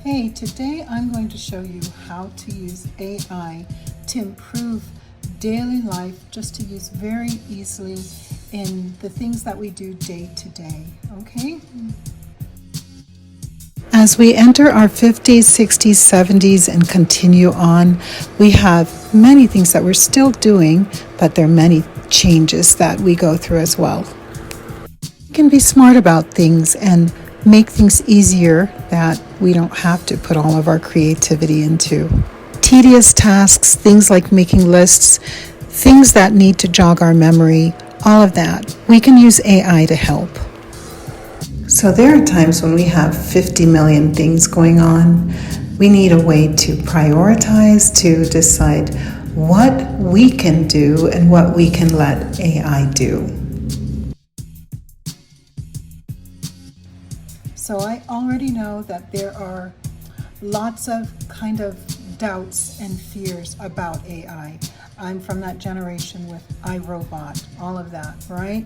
Hey, today I'm going to show you how to use AI to improve daily life, just to use very easily in the things that we do day to day, okay? As we enter our 50s, 60s, 70s, and continue on, we have many things that we're still doing, but there are many changes that we go through as well. We can be smart about things and make things easier that we don't have to put all of our creativity into. Tedious tasks, things like making lists, things that need to jog our memory, all of that, we can use AI to help. So there are times when we have 50 million things going on. We need a way to prioritize, to decide what we can do and what we can let AI do. So I already know that there are lots of kind of doubts and fears about AI. I'm from that generation with iRobot, all of that, right?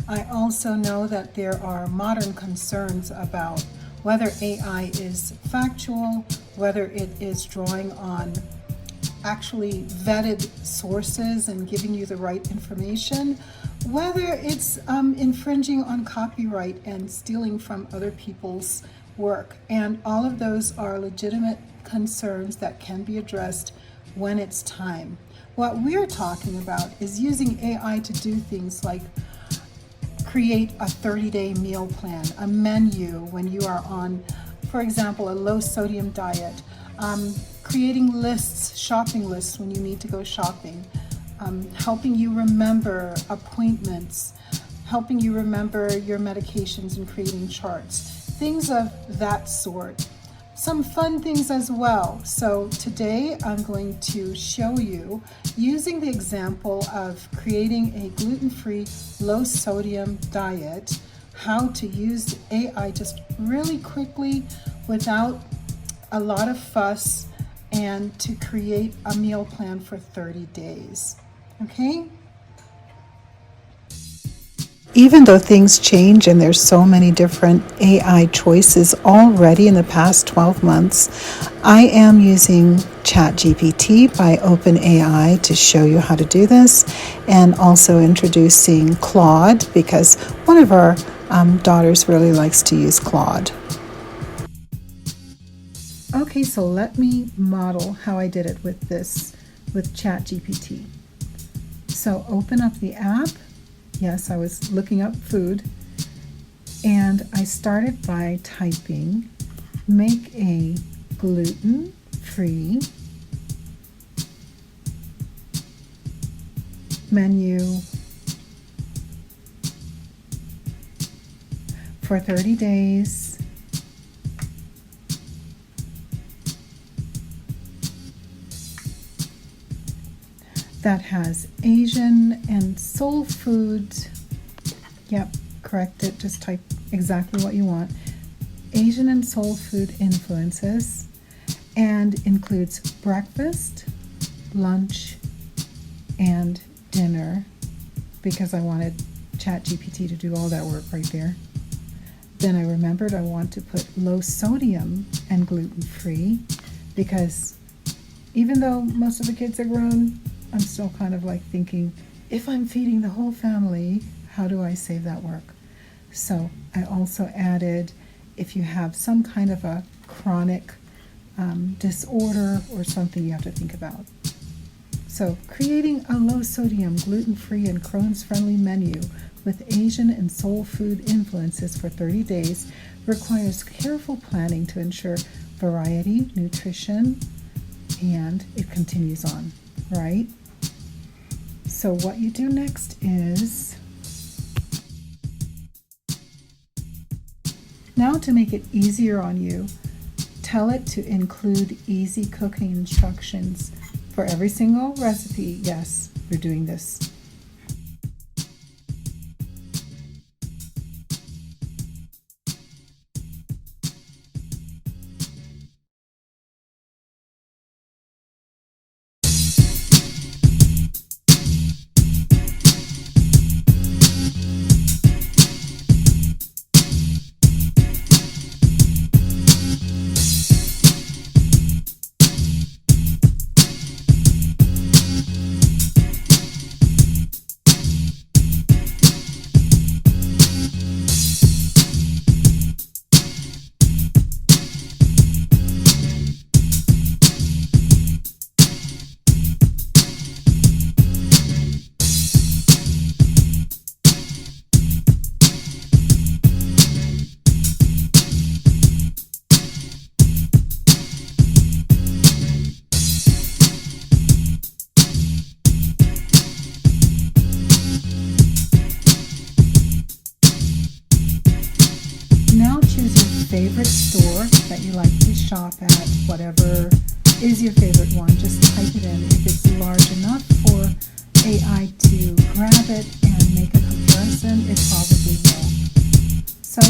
I also know that there are modern concerns about whether AI is factual, whether it is drawing on actually vetted sources and giving you the right information, whether it's infringing on copyright and stealing from other people's work. And all of those are legitimate concerns that can be addressed when it's time. What we're talking about is using AI to do things like create a 30-day meal plan, a menu when you are on, for example, a low sodium diet, creating lists, shopping lists when you need to go shopping, helping you remember appointments, helping you remember your medications and creating charts, things of that sort. Some fun things as well. So today I'm going to show you, using the example of creating a gluten-free, low-sodium diet, how to use AI just really quickly without a lot of fuss, and to create a meal plan for 30 days. Okay? Even though things change and there's so many different AI choices already in the past 12 months, I am using ChatGPT by OpenAI to show you how to do this, and also introducing Claude because one of our daughters really likes to use Claude. Okay, so let me model how I did it with ChatGPT. So open up the app. Yes, I was looking up food, and I started by typing, make a gluten-free menu for 30 days that has Asian and soul food. Yep, correct it, just type exactly what you want. Asian and soul food influences, and includes breakfast, lunch, and dinner, because I wanted ChatGPT to do all that work right there. Then I remembered I want to put low sodium and gluten-free, because even though most of the kids are grown, I'm still kind of like thinking, if I'm feeding the whole family, how do I save that work? So I also added, if you have some kind of a chronic disorder or something you have to think about. So creating a low sodium, gluten-free, and Crohn's friendly menu with Asian and soul food influences for 30 days requires careful planning to ensure variety, nutrition, and it continues on, right? So what you do next is, now to make it easier on you, tell it to include easy cooking instructions for every single recipe. Yes, we're doing this. favorite store that you like to shop at, whatever is your favorite one, just type it in. If it's large enough for AI to grab it and make a comparison, it probably will. So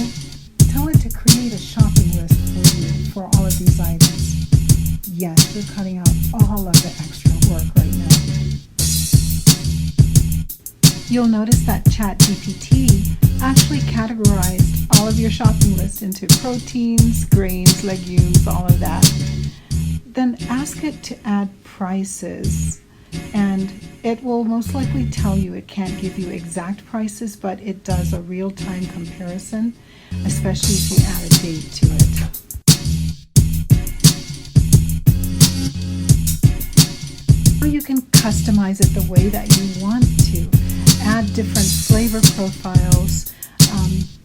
tell it to create a shopping list for you for all of these items. Yes, you're cutting out all of the extra work right now. You'll notice that ChatGPT actually categorized all of your shopping list into proteins, grains, legumes, all of that. Then ask it to add prices, and it will most likely tell you. It can't give you exact prices, but it does a real-time comparison, especially if you add a date to it. Or you can customize it the way that you want to. Add different flavor profiles,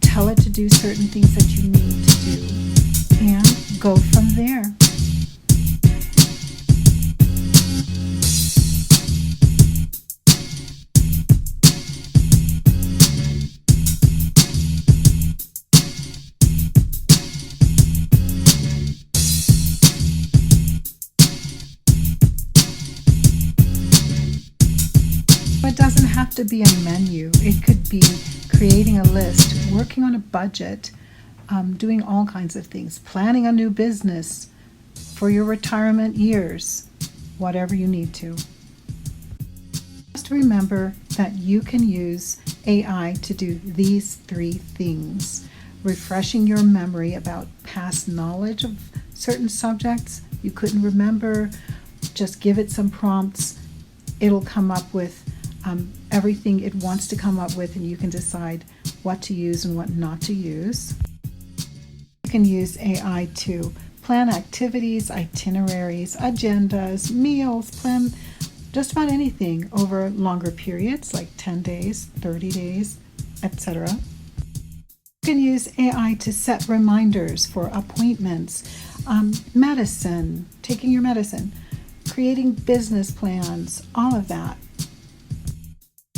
tell it to do certain things that you need to do, and go from there. It doesn't have to be a menu. It could be creating a list, working on a budget, doing all kinds of things, planning a new business for your retirement years, whatever you need to. Just remember that you can use AI to do these 3 things: refreshing your memory about past knowledge of certain subjects you couldn't remember. Just give it some prompts. It'll come up with everything it wants to come up with, and you can decide what to use and what not to use. You can use AI to plan activities, itineraries, agendas, meals, plan just about anything over longer periods like 10 days, 30 days, etc. You can use AI to set reminders for appointments, medicine, taking your medicine, creating business plans, all of that.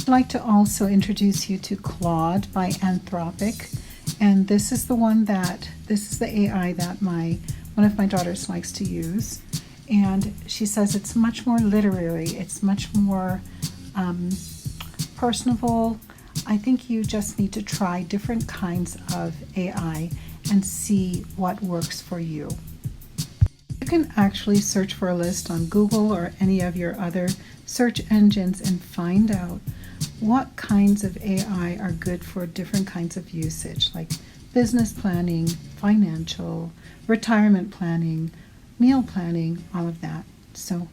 I'd like to also introduce you to Claude by Anthropic, and this is the AI that one of my daughters likes to use, and she says it's much more literary, it's much more personable. I think you just need to try different kinds of AI and see what works for you. You can actually search for a list on Google or any of your other search engines and find out what kinds of AI are good for different kinds of usage, like business planning, financial, retirement planning, meal planning, all of that. So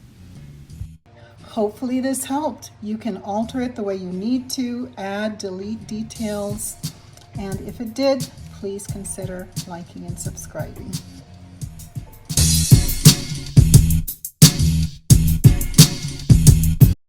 hopefully this helped. You can alter it the way you need to, add, delete details, and if it did, please consider liking and subscribing.